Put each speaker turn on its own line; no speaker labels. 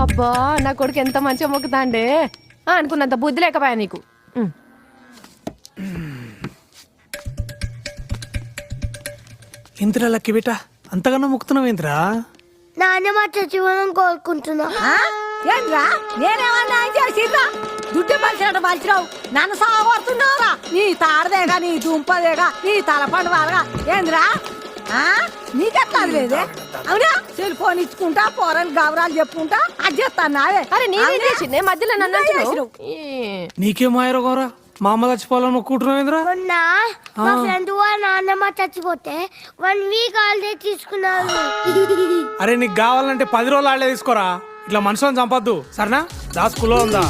అబ్బా నా కొడుకు ఎంత మంచిగా మొక్కుతాండే అనుకున్నంత బుద్ధి లేకపోయా నీకు.
ఇంద్రా లక్కి బిడ్డ అంతగానో మొక్కుతున్నావు ఇంద్రా?
నాన్నమ్మ చచ్చిపోవడం కోరుకుంటున్నా.
ఏంద్రా నేనేమన్నా చేసిరా? దుడ్డు మనిషి మలిచినావు, నన్ను సాగొడుతున్నావురా. నీ తాడదేగా, నీ దుంపదేగా, నీ తలపండు వాడగా. ఏంద్రా నీకెట్లా లేదే? అవునా సెల్ ఫోన్ ఇచ్చుకుంటా, పోరని గౌరాలు చెప్పుకుంటా అది చేస్తాను.
అరే నేనేం చేసిందే మధ్యలో నన్ను అంటున్నావు?
నీకేం మాయరో గౌరా, మా అమ్మ చచ్చిపోవాలని మొక్కుంటున్నావు ఇంద్రా?
మొన్న మా ఫ్రెండ్ వాళ్ళ నాన్నమ్మ చచ్చిపోతే 1 వీక్ హాలిడే తీసుకున్నారు.
అరే నీకు కావాలంటే 10 రోజులు ఆడలే తీసుకోరా, ఇట్లా మనుషులను చంపొద్దు సరేనా? దా స్కూల్లో ఉందా?